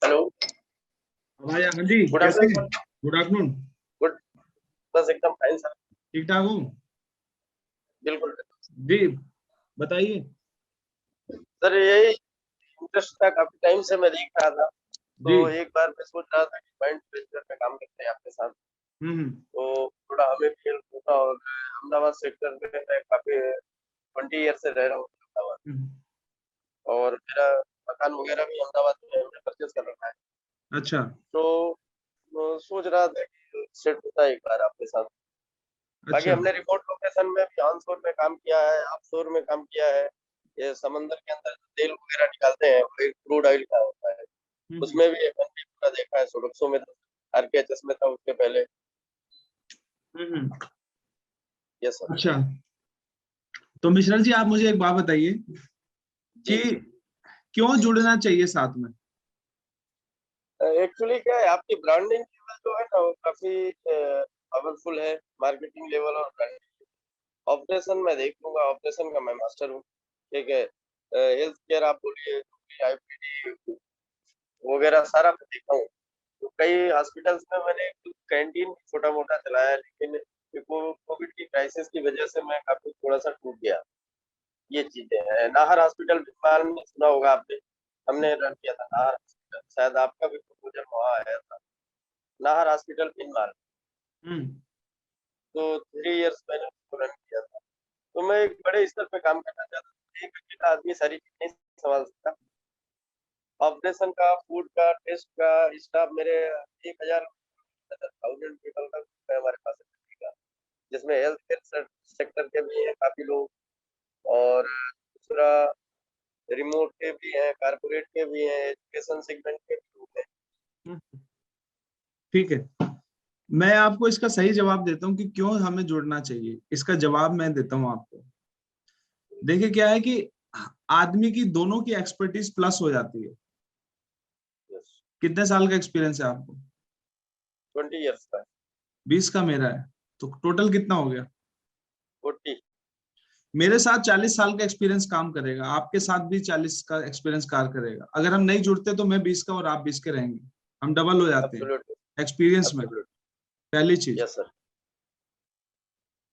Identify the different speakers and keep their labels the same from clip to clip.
Speaker 1: Hello.
Speaker 2: भाई हाँ जी,
Speaker 1: good
Speaker 2: कैसे
Speaker 1: आफ्टरनून
Speaker 2: हैं?
Speaker 1: सर।
Speaker 2: Good afternoon.
Speaker 1: गुड। बस एकदम फाइन सर।
Speaker 2: ठीक ठाक हूँ
Speaker 1: बिल्कुल।
Speaker 2: जी, बताइए।
Speaker 1: सर यही इंटरेस्ट था, काफी टाइम से मैं देख रहा था, तो
Speaker 2: जी।
Speaker 1: एक बार मैं सोच रहा था कि पॉइंट वेंचर पे काम करते हैं आपके साथ,
Speaker 2: हम्म।
Speaker 1: तो थोड़ा हमें भी हेल्प होता। और अहमदाबाद सेक्टर में मैं काफी 20 ईयर से रह रहा हूँ अहमदाबाद,
Speaker 2: हम्म।
Speaker 1: और मेरा मकान वगैरह भी अहमदाबाद में हमने परचेज कर रखा है।
Speaker 2: अच्छा।
Speaker 1: तो सोच रहा था कि सेट होता है एक बार आपके साथ। बाकी
Speaker 2: अच्छा।
Speaker 1: हमने रिमोट लोकेशन में भी ऑन शोर में काम किया है, ऑफ शोर में काम किया है। ये समंदर के अंदर जो तेल वगैरह निकालते हैं वो एक क्रूड ऑयल का होता है,
Speaker 2: हम्म।
Speaker 1: उसमें भी अपन भी पूरा देखा है। सोडक्सो में था, आरकेएचएस में था उसके पहले।
Speaker 2: हम्म।
Speaker 1: Yes sir.
Speaker 2: अच्छा, तो मिश्रा जी आप मुझे एक बात बताइए कि
Speaker 1: जी।
Speaker 2: क्यों जुड़ना चाहिए साथ में?
Speaker 1: एक्चुअली क्या है, आपकी ब्रांडिंग लेवल जो है ना वो काफी पावरफुल है। मार्केटिंग लेवल और ब्रांडिंग। ऑपरेशन मैं देख लूंगा, ऑपरेशन का मैं मास्टर हूँ। ठीक है। हेल्थ केयर आप बोलिए, आईपीडी वगैरह सारा मैं देखा हूँ। तो कई हॉस्पिटल्स में मैंने कैंटीन छोटा मोटा चलाया, लेकिन कोविड की क्राइसिस की वजह से मैं काफी थोड़ा सा टूट गया। ये चीजें हैं। नाहर हॉस्पिटल भीलवाल में सुना होगा आपने, हमने रन किया था नाहर हॉस्पिटल, शायद आपका भी प्रपोजल वहाँ आया था। नाहर हॉस्पिटल भीलवाल।
Speaker 2: हम्म।
Speaker 1: तो 3 इयर्स मैंने उसको रन किया था। तो मैं एक बड़े स्तर पे काम करना चाहता था। एक अकेला आदमी सारी चीजें नहीं संभाल सकता। ऑपरेशन का, फूड का, टेस्ट का, स्टाफ मेरे 1000 पीपल का group है हमारे पास का, जिसमें हेल्थ केयर सेक्टर के भी हैं काफी लोग, और दूसरा रिमोट के भी हैं, कारपोरेट के भी हैं, एजुकेशन सेगमेंट के भी लोग हैं।
Speaker 2: हम्म। ठीक है, मैं आपको इसका सही जवाब देता हूँ कि क्यों हमें जुड़ना चाहिए। इसका जवाब मैं देता हूँ आपको। देखिए क्या है कि आदमी की दोनों की एक्सपर्टीज प्लस हो जाती है।
Speaker 1: यस।
Speaker 2: कितने साल का एक्सपीरियंस है आपको?
Speaker 1: 20 इयर्स का।
Speaker 2: 20 का मेरा है, तो टोटल कितना हो गया?
Speaker 1: 40।
Speaker 2: मेरे साथ 40 साल का एक्सपीरियंस काम करेगा, आपके साथ भी 40 का एक्सपीरियंस कार करेगा। अगर हम नहीं जुड़ते तो मैं 20 का और आप 20 के रहेंगे, हम डबल हो जाते हैं
Speaker 1: एब्सोल्युटली।
Speaker 2: एक्सपीरियंस में।
Speaker 1: एब्सोल्युटली।
Speaker 2: पहली चीज,
Speaker 1: यस सर।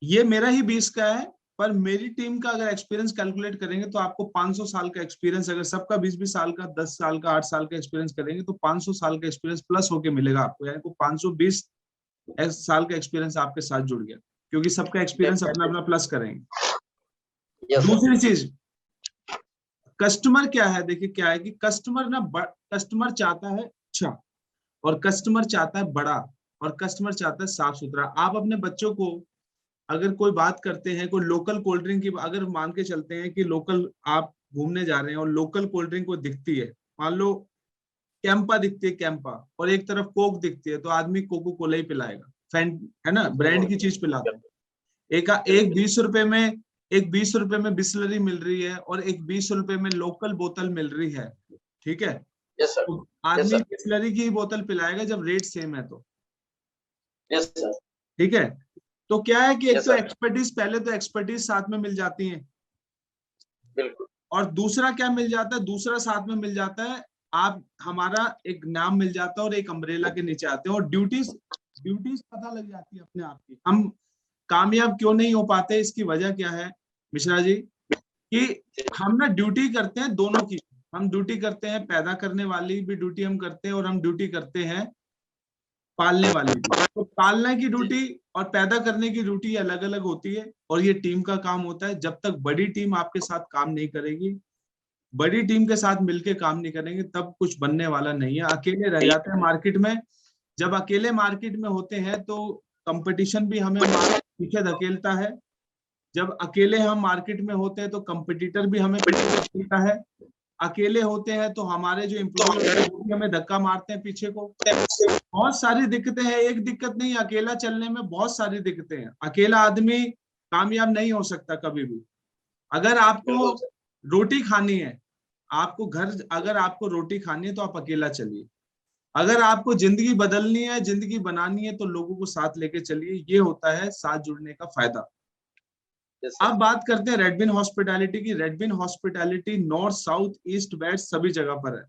Speaker 2: ये मेरा ही 20 का है, पर मेरी टीम का अगर एक्सपीरियंस कैलकुलेट करेंगे तो आपको 500 साल का एक्सपीरियंस, अगर सबका 20-20 साल का, 10 साल का, 8 साल का एक्सपीरियंस करेंगे तो 500 साल का एक्सपीरियंस प्लस होके मिलेगा आपको, यानी कि 520 साल का एक्सपीरियंस आपके साथ जुड़ गया, क्योंकि सबका एक्सपीरियंस अपना
Speaker 1: डेफिनेटली।
Speaker 2: अपना प्लस करेंगे।
Speaker 1: Yes sir.
Speaker 2: दूसरी चीज, कस्टमर क्या है? देखिए क्या है कि कस्टमर ना, कस्टमर चाहता है अच्छा, और कस्टमर चाहता है बड़ा, और कस्टमर चाहता है साफ सुथरा। आप अपने बच्चों को अगर कोई बात करते हैं, कोई लोकल कोल्ड ड्रिंक की, अगर मान के चलते हैं कि लोकल आप घूमने जा रहे हैं और लोकल कोल्ड ड्रिंक को दिखती है, मान लो कैंपा दिखती है, कैंपा, और एक तरफ कोक दिखती है, तो आदमी कोको कोला ही पिलाएगा, फैंट है ना, ब्रांड की चीज पिलाता है। एक एक
Speaker 1: बिल्कुल।
Speaker 2: 20 रुपए में, एक 20 रुपए में बिस्लरी मिल रही है और एक 20 रुपए में लोकल बोतल मिल रही है, ठीक है,
Speaker 1: यस सर।
Speaker 2: तो
Speaker 1: यस
Speaker 2: आदमी
Speaker 1: सर।
Speaker 2: बिस्लरी की ही बोतल पिलाएगा जब रेट सेम है तो।
Speaker 1: Yes sir.
Speaker 2: ठीक है, तो क्या है कि एक
Speaker 1: यस
Speaker 2: तो
Speaker 1: सर।
Speaker 2: एक्सपर्टीज, पहले तो एक्सपर्टीज साथ में मिल जाती है,
Speaker 1: बिल्कुल।
Speaker 2: और दूसरा क्या मिल जाता है, दूसरा साथ में मिल जाता है, आप हमारा एक नाम मिल जाता है और एक अम्ब्रेला के नीचे आते हैं, और ड्यूटीज ड्यूटीज पता लग जाती है अपने आप की। हम कामयाब क्यों नहीं हो पाते, इसकी वजह क्या है मिश्रा जी, कि हम ना ड्यूटी करते हैं दोनों की। हम ड्यूटी करते हैं, पैदा करने वाली भी ड्यूटी हम करते हैं, और हम ड्यूटी करते हैं पालने वाली भी। तो पालने की
Speaker 1: जी।
Speaker 2: ड्यूटी और पैदा करने की ड्यूटी अलग अलग होती है, और ये टीम का काम होता है। जब तक बड़ी टीम आपके साथ काम नहीं करेगी, बड़ी टीम के साथ मिलके काम नहीं करेंगे, तब कुछ बनने वाला नहीं है। अकेले रह जाते हैं मार्केट में। जब अकेले मार्केट में होते हैं तो कंपटीशन भी हमें पीछे धकेलता है। जब अकेले हम मार्केट में होते हैं तो कंपटीटर भी हमें पीछे धकेलता है। अकेले होते हैं तो हमारे जो एम्प्लॉय होते हैं वो भी हमें धक्का मारते हैं पीछे को। बहुत सारी दिक्कतें हैं, एक दिक्कत नहीं, अकेला चलने में बहुत सारी दिक्कतें हैं। अकेला आदमी कामयाब नहीं हो सकता कभी भी। अगर आपको
Speaker 1: बिल्कुल सर।
Speaker 2: रोटी खानी है, आपको घर, अगर आपको रोटी खानी है तो आप अकेला चलिए। अगर आपको जिंदगी बदलनी है, जिंदगी बनानी है, तो लोगों को साथ लेके चलिए। ये होता है साथ जुड़ने का फायदा।
Speaker 1: यस
Speaker 2: अब
Speaker 1: सर।
Speaker 2: बात करते हैं रेडविन हॉस्पिटैलिटी की। Redwin hospitality north, south, east, west सभी जगह पर है।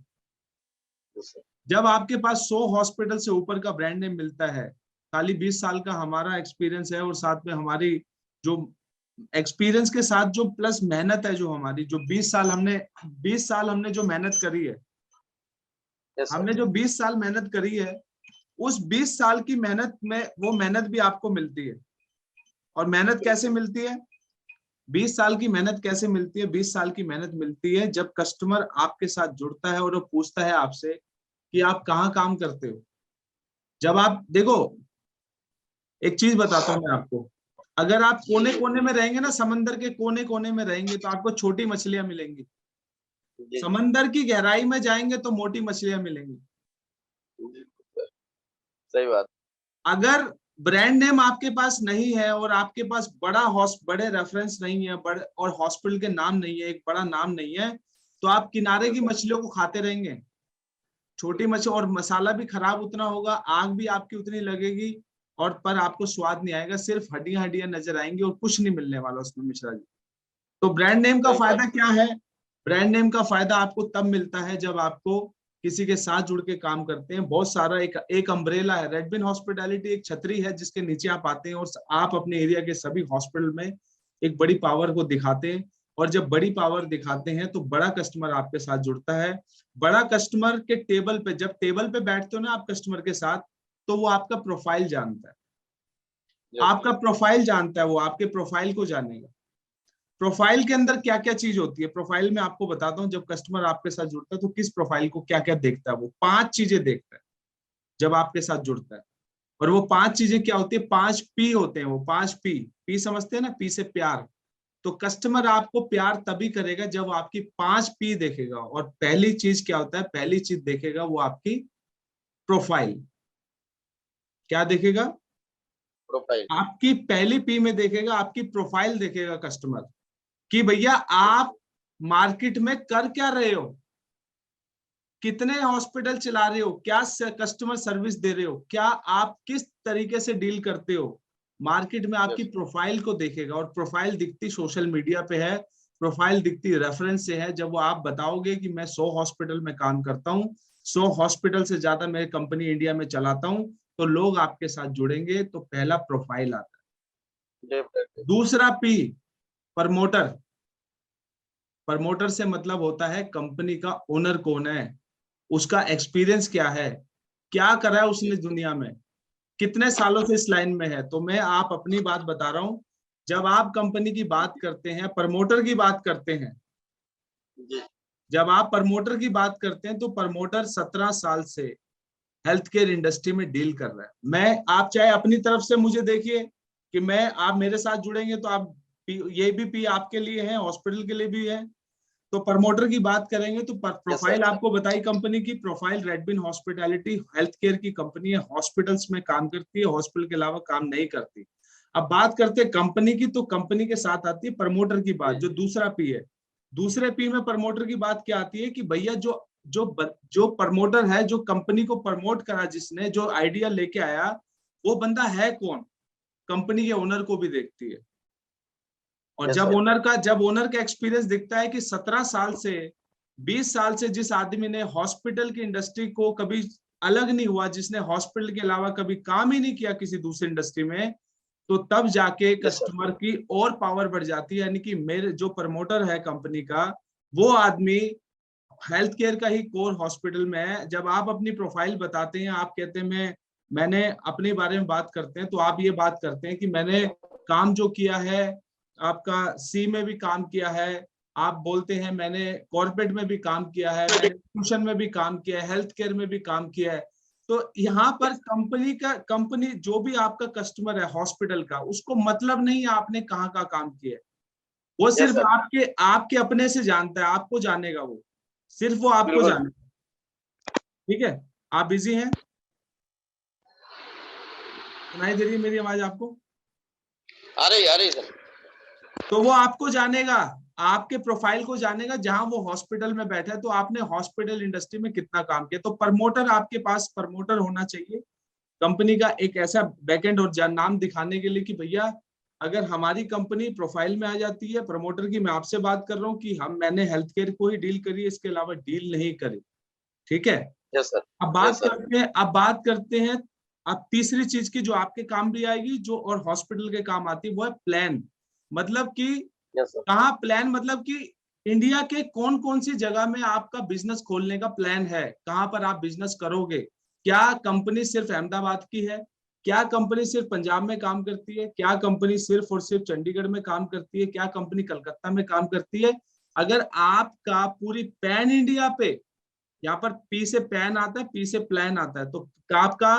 Speaker 1: Yes sir.
Speaker 2: जब आपके पास 100 हॉस्पिटल से ऊपर का ब्रांड नेम मिलता है, खाली 20 साल का हमारा एक्सपीरियंस है और साथ में हमारी जो एक्सपीरियंस के साथ जो प्लस मेहनत है, जो हमारी जो 20 साल हमने जो मेहनत करी है,
Speaker 1: यस सर।
Speaker 2: हमने जो 20 साल मेहनत करी है, उस 20 साल की मेहनत में वो मेहनत भी आपको मिलती है। और मेहनत कैसे मिलती है? 20 साल की मेहनत कैसे मिलती है? 20 साल की मेहनत मिलती है जब कस्टमर आपके साथ जुड़ता है और वो पूछता है आपसे कि आप कहाँ काम करते हो। जब आप देखो, एक चीज बताता हूँ मैं आपको, अगर आप कोने कोने में रहेंगे ना, समंदर के कोने कोने में रहेंगे, तो आपको छोटी मछलियां मिलेंगी।
Speaker 1: जी
Speaker 2: समंदर की गहराई में जाएंगे तो मोटी मछलियां मिलेंगी।
Speaker 1: जी सर, सही बात।
Speaker 2: अगर ब्रांड नेम आपके पास नहीं है और आपके पास बड़े रेफरेंस नहीं है, बड़े और हॉस्पिटल के नाम नहीं है, एक बड़ा नाम नहीं है, तो आप किनारे की मछलियों को खाते रहेंगे। छोटी मछली और मसाला भी खराब उतना होगा, आग भी आपकी उतनी लगेगी, और पर आपको स्वाद नहीं आएगा, सिर्फ हड्डियां हड्डियां नजर आएंगी और कुछ नहीं मिलने वाला उसमें मिश्रा जी। तो ब्रांड नेम का
Speaker 1: सही बात।
Speaker 2: फायदा क्या है? ब्रांड नेम का फायदा आपको तब मिलता है जब आपको किसी के साथ जुड़ के काम करते हैं। बहुत सारा एक अम्ब्रेला है, रेडबिन हॉस्पिटैलिटी एक छतरी है जिसके नीचे आप आते हैं और आप अपने एरिया के सभी हॉस्पिटल में एक बड़ी पावर को दिखाते हैं। और जब बड़ी पावर दिखाते हैं तो बड़ा कस्टमर आपके साथ जुड़ता है। बड़ा कस्टमर के टेबल पे, जब टेबल पे बैठते हो ना आप कस्टमर के साथ, तो वो आपका प्रोफाइल जानता है, आपका प्रोफाइल जानता है, वो आपके प्रोफाइल को जानेगा। प्रोफाइल के अंदर क्या क्या चीज होती है, प्रोफाइल में आपको बताता हूँ। जब कस्टमर आपके साथ जुड़ता है तो किस प्रोफाइल को क्या क्या देखता है, वो 5 चीजें देखता है जब आपके साथ जुड़ता है। और वो 5 चीजें क्या होती है? 5 पी होते हैं वो, 5 पी। पी समझते हैं ना? पी से प्यार। तो कस्टमर आपको प्यार तभी करेगा जब वो आपकी 5 पी देखेगा। और पहली चीज क्या होता है? पहली चीज देखेगा वो आपकी प्रोफाइल। क्या देखेगा?
Speaker 1: प्रोफाइल।
Speaker 2: आपकी पहली पी में देखेगा, आपकी प्रोफाइल देखेगा कस्टमर, कि भैया आप मार्केट में कर क्या रहे हो, कितने हॉस्पिटल चला रहे हो, क्या कस्टमर सर्विस दे रहे हो, क्या आप किस तरीके से डील करते हो। मार्केट में आपकी प्रोफाइल को देखेगा। और प्रोफाइल दिखती सोशल मीडिया पे है, प्रोफाइल दिखती रेफरेंस से है। जब वो आप बताओगे कि मैं 100 हॉस्पिटल में काम करता हूँ, 100 हॉस्पिटल से ज्यादा मेरी कंपनी इंडिया में चलाता हूँ, तो लोग आपके साथ जुड़ेंगे। तो पहला प्रोफाइल आता है। दूसरा पी, प्रमोटर। प्रमोटर से मतलब होता है कंपनी का ओनर कौन है, उसका एक्सपीरियंस क्या है, क्या करा है उसने दुनिया में, कितने सालों से इस लाइन में है। तो मैं आप अपनी बात बता रहा हूं, जब आप कंपनी की बात करते हैं, प्रमोटर की बात करते हैं, जब आप प्रमोटर की बात करते हैं, तो प्रमोटर 17 साल से हेल्थ केयर इंडस्ट्री में डील कर रहा है। मैं, आप चाहे अपनी तरफ से मुझे देखिए कि मैं, आप मेरे साथ जुड़ेंगे तो आप ये भी पी आपके लिए है, हॉस्पिटल के लिए भी है। तो प्रमोटर की बात करेंगे तो प्रोफाइल आपको बताई कंपनी की, प्रोफाइल रेडबिन हॉस्पिटैलिटी हेल्थ केयर की कंपनी है, हॉस्पिटल्स में काम करती है, हॉस्पिटल के अलावा काम नहीं करती। अब बात करते हैं कंपनी की, तो कंपनी के साथ आती है प्रमोटर की बात, जो दूसरा पी है। दूसरे पी में प्रमोटर की बात क्या आती है कि भैया जो प्रमोटर है, जो कंपनी को प्रमोट करा, जिसने जो आइडिया लेके आया, वो बंदा है कौन, कंपनी के ओनर को भी देखती है। और जब ओनर का एक्सपीरियंस दिखता है कि 17 साल से 20 साल से जिस आदमी ने हॉस्पिटल की इंडस्ट्री को कभी अलग नहीं हुआ, जिसने हॉस्पिटल के अलावा कभी काम ही नहीं किया किसी दूसरी इंडस्ट्री में, तो तब जाके कस्टमर की और पावर बढ़ जाती है। यानी कि मेरे जो प्रमोटर है कंपनी का, वो आदमी हेल्थ केयर का ही कोर हॉस्पिटल में है। जब आप अपनी प्रोफाइल बताते हैं, आप कहते हैं मैंने अपने बारे में बात करते हैं, तो आप ये बात करते हैं कि मैंने काम जो किया है, आपका सी में भी काम किया है, आप बोलते हैं मैंने कॉर्पोरेट में भी काम किया है, मैंने इंस्टीट्यूशन में भी काम किया है, हेल्थ केयर में भी काम किया है। तो यहाँ पर कंपनी जो भी आपका कस्टमर है हॉस्पिटल का, उसको मतलब नहीं है आपने कहाँ का काम किया है। वो सिर्फ आपके आपके अपने से जानता है, आपको जानेगा, वो सिर्फ वो आपको जानेगा। ठीक है, आप बिजी हैं? सुनाई दे रही है मेरी आवाज आपको?
Speaker 1: आ रही सर।
Speaker 2: तो वो आपको जानेगा, आपके प्रोफाइल को जानेगा, जहां वो हॉस्पिटल में बैठा है, तो आपने हॉस्पिटल इंडस्ट्री में कितना काम किया। तो प्रमोटर, आपके पास प्रमोटर होना चाहिए कंपनी का, एक ऐसा बैकएंड और नाम दिखाने के लिए कि भैया अगर हमारी कंपनी प्रोफाइल में आ जाती है प्रमोटर की, मैं आपसे बात कर रहा हूँ कि मैंने हेल्थ केयर को ही डील करी, इसके अलावा डील नहीं करी। ठीक है,
Speaker 1: यस सर।
Speaker 2: अब बात करते हैं अब तीसरी चीज की जो आपके काम भी आएगी, जो और हॉस्पिटल के काम आती है, वो है प्लान। मतलब कि
Speaker 1: यस सर।
Speaker 2: कहाँ प्लान, मतलब कि इंडिया के कौन कौन सी जगह में आपका बिजनेस खोलने का प्लान है, कहाँ पर आप बिजनेस करोगे। क्या कंपनी सिर्फ अहमदाबाद की है, क्या कंपनी सिर्फ पंजाब में काम करती है, क्या कंपनी सिर्फ और सिर्फ चंडीगढ़ में काम करती है, क्या कंपनी कलकत्ता में काम करती है। अगर आपका पूरी पैन इंडिया पे, यहाँ पर पी से पैन आता है, पी से प्लान आता है, तो आपका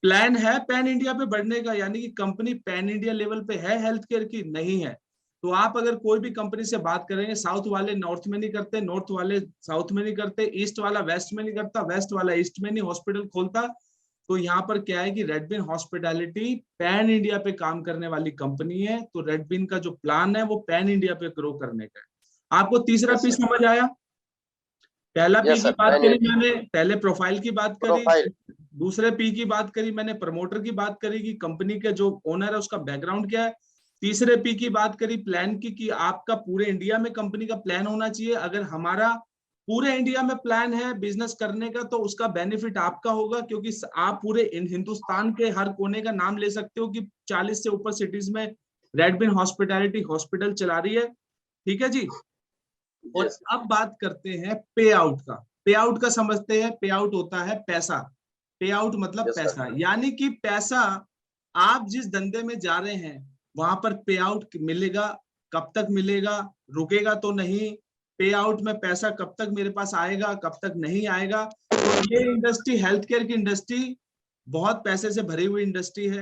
Speaker 2: प्लान है पैन इंडिया पे बढ़ने का, यानी कि कंपनी पैन इंडिया लेवल पे है हेल्थ केयर की, नहीं है। तो आप अगर कोई भी कंपनी से बात करेंगे, साउथ वाले नॉर्थ में नहीं करते, नॉर्थ वाले साउथ में नहीं करते, ईस्ट वाला वेस्ट में नहीं करता, वेस्ट वाला ईस्ट में नहीं हॉस्पिटल खोलता। तो यहाँ पर क्या है कि रेडबिन हॉस्पिटैलिटी पैन इंडिया पे काम करने वाली कंपनी है। तो रेडबिन का जो प्लान है वो पैन इंडिया पे ग्रो करने का है। आपको तीसरा
Speaker 1: यस
Speaker 2: पी
Speaker 1: सर।
Speaker 2: समझ आया। पहला पी
Speaker 1: यस
Speaker 2: की
Speaker 1: सर,
Speaker 2: बात
Speaker 1: पैन
Speaker 2: करी
Speaker 1: इंडिया
Speaker 2: मैंने, पहले प्रोफाइल की बात करी।
Speaker 1: प्रोफाइल।
Speaker 2: दूसरे पी की बात करी मैंने, प्रमोटर की बात करी कि कंपनी के जो ओनर है उसका बैकग्राउंड क्या है। तीसरे पी की बात करी प्लान की, कि आपका पूरे इंडिया में कंपनी का प्लान होना चाहिए। अगर हमारा पूरे इंडिया में प्लान है बिजनेस करने का, तो उसका बेनिफिट आपका होगा, क्योंकि आप पूरे हिंदुस्तान के हर कोने का नाम ले सकते हो कि 40 से ऊपर सिटीज में रेडबिन हॉस्पिटैलिटी हॉस्पिटल चला रही है। ठीक है जी। और
Speaker 1: यस
Speaker 2: अब बात करते हैं पे आउट का। पे आउट का समझते हैं, पे आउट होता है पैसा। पे आउट मतलब
Speaker 1: यस सर।
Speaker 2: पैसा, यानी कि पैसा आप जिस धंधे में जा रहे हैं वहां पर पे आउट मिलेगा। कब तक मिलेगा, रुकेगा तो नहीं। पे आउट में पैसा कब तक मेरे पास आएगा, कब तक नहीं आएगा। तो ये इंडस्ट्री, हेल्थ केयर की इंडस्ट्री, बहुत पैसे से भरी हुई इंडस्ट्री है।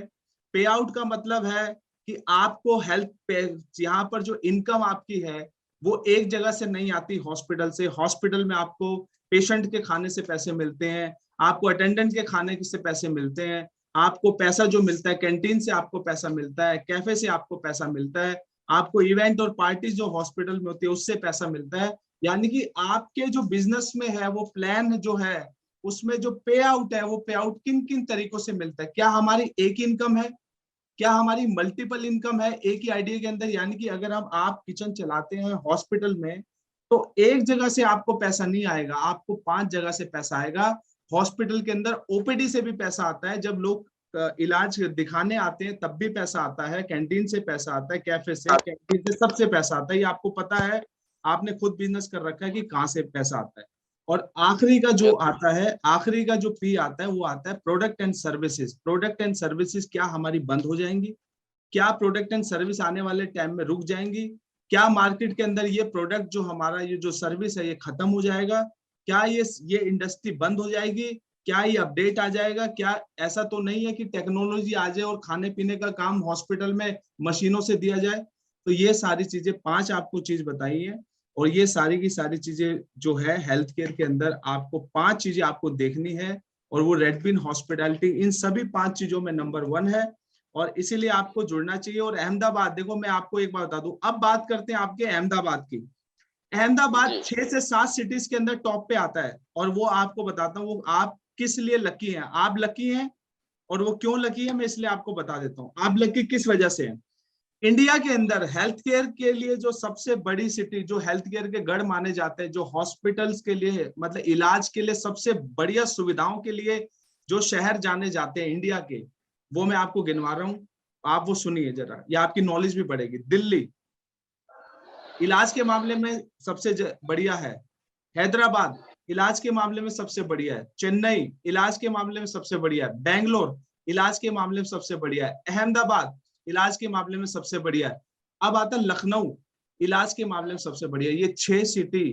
Speaker 2: पे आउट का मतलब है कि आपको हेल्थ पे, यहाँ पर जो इनकम आपकी है वो एक जगह से नहीं आती हॉस्पिटल से। हॉस्पिटल में आपको पेशेंट के खाने से पैसे मिलते हैं, आपको अटेंडेंट के खाने से पैसे मिलते हैं, आपको पैसा जो मिलता है कैंटीन से आपको पैसा मिलता है, कैफे से आपको पैसा मिलता है, आपको इवेंट और पार्टी जो हॉस्पिटल में होती है उससे पैसा मिलता है। यानी कि आपके जो बिजनेस में है वो प्लान जो है उसमें जो पे आउट है वो पे आउट किन किन तरीकों से मिलता है। क्या हमारी एक इनकम है, क्या हमारी मल्टीपल इनकम है एक ही आइडिया के अंदर। यानी कि अगर हम आप किचन चलाते हैं हॉस्पिटल में, तो एक जगह से आपको पैसा नहीं आएगा, आपको 5 जगह से पैसा आएगा। हॉस्पिटल के अंदर ओपीडी से भी पैसा आता है, जब लोग इलाज दिखाने आते हैं तब भी पैसा आता है, कैंटीन से पैसा आता है, कैफे से, कैंटीन से, सबसे पैसा आता है। ये आपको पता है, आपने खुद बिजनेस कर रखा है कि कहाँ से पैसा आता है। और आखिरी का जो आता है, आखिरी का जो पी आता है वो आता है product and services. Product and services क्या हमारी बंद हो जाएंगी, क्या प्रोडक्ट एंड सर्विस आने वाले टाइम में रुक जाएंगी, क्या मार्केट के अंदर ये प्रोडक्ट जो हमारा ये जो सर्विस है ये खत्म हो जाएगा, क्या ये इंडस्ट्री बंद हो जाएगी, क्या ये अपडेट आ जाएगा। क्या ऐसा तो नहीं है कि टेक्नोलॉजी आ जाए और खाने पीने का काम हॉस्पिटल में मशीनों से दिया जाए। तो ये सारी चीजें 5 आपको चीज बताई है, और ये सारी की सारी चीजें जो है हेल्थ केयर के अंदर आपको 5 चीजें आपको देखनी है, और वो रेडबिन हॉस्पिटैलिटी इन सभी 5 चीजों में नंबर 1 है, और इसीलिए आपको जुड़ना चाहिए। और अहमदाबाद, देखो मैं आपको एक बात बता दूं, अब बात करते हैं आपके अहमदाबाद की। अहमदाबाद 6 से 7 सिटीज के अंदर टॉप पे आता है, और वो आपको बताता हूँ वो आप किस लिए लकी हैं। आप लकी हैं, और वो क्यों लकी है मैं इसलिए आपको बता देता हूँ। आप लकी किस वजह से हैं। इंडिया के अंदर हेल्थ केयर के लिए जो सबसे बड़ी सिटी, जो हेल्थ केयर के गढ़ माने जाते हैं, जो हॉस्पिटल्स के लिए मतलब इलाज के लिए सबसे बढ़िया सुविधाओं के लिए जो शहर जाने जाते हैं इंडिया के, वो मैं आपको गिनवा रहा हूँ। आप वो सुनिए जरा, ये आपकी नॉलेज भी बढ़ेगी। दिल्ली इलाज के मामले में सबसे बढ़िया है, हैदराबाद इलाज के मामले में सबसे बढ़िया है, चेन्नई इलाज के मामले में सबसे बढ़िया है, बेंगलोर इलाज के मामले में सबसे बढ़िया है, अहमदाबाद इलाज के मामले में सबसे बढ़िया है। अब आता है लखनऊ, इलाज के मामले में सबसे बढ़िया। ये 6 सिटी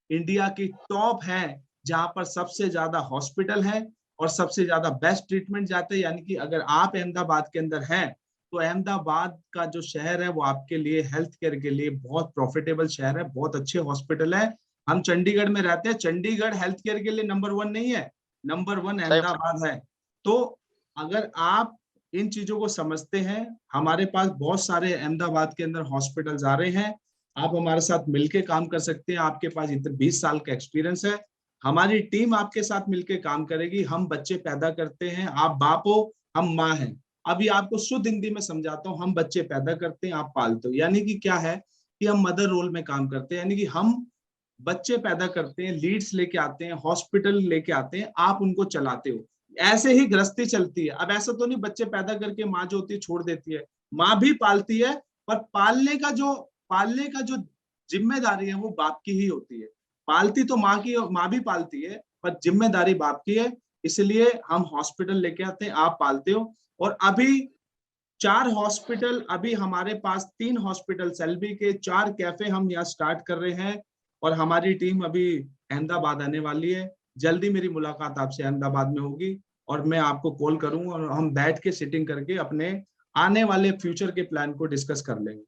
Speaker 2: इंडिया की टॉप है जहां पर सबसे ज्यादा हॉस्पिटल है और सबसे ज्यादा बेस्ट ट्रीटमेंट जाते हैं। यानी कि अगर आप अहमदाबाद के अंदर हैं तो अहमदाबाद का जो शहर है वो आपके लिए हेल्थ केयर के लिए बहुत प्रॉफिटेबल शहर है, बहुत अच्छे हॉस्पिटल है। हम चंडीगढ़ में रहते हैं, चंडीगढ़ हेल्थ केयर के लिए नंबर 1 नहीं है, नंबर 1 अहमदाबाद है। तो अगर आप इन चीजों को समझते हैं, हमारे पास बहुत सारे अहमदाबाद के अंदर हॉस्पिटल्स आ रहे हैं, आप हमारे साथ मिलके काम कर सकते हैं। आपके पास इतने 20 साल का एक्सपीरियंस है, हमारी टीम आपके साथ मिलके काम करेगी। हम बच्चे पैदा करते हैं, आप बाप हो हम माँ हैं। अभी आपको शुद्ध हिंदी में समझाता हूँ, हम बच्चे पैदा करते हैं आप पालते हो। यानी कि क्या है कि हम मदर रोल में काम करते हैं, यानी कि हम बच्चे पैदा करते हैं, लीड्स लेके आते हैं, हॉस्पिटल लेके आते हैं, आप उनको चलाते हो। ऐसे ही गृहस्थी चलती है। अब ऐसा तो नहीं बच्चे पैदा करके माँ जो होती है छोड़ देती है, माँ भी पालती है, पर पालने का जो जिम्मेदारी है वो बाप की ही होती है। पालती तो माँ की, माँ भी पालती है, पर जिम्मेदारी बाप की है। इसलिए हम हॉस्पिटल लेके आते हैं, आप पालते हो। और अभी 4 हॉस्पिटल, अभी हमारे पास 3 हॉस्पिटल सेल्बी के, 4 कैफे हम यहाँ स्टार्ट कर रहे हैं। और हमारी टीम अभी अहमदाबाद आने वाली है। जल्दी मेरी मुलाकात आपसे अहमदाबाद में होगी और मैं आपको कॉल करूंगा और हम बैठ के सिटिंग करके अपने आने वाले फ्यूचर के प्लान को डिस्कस कर लेंगे।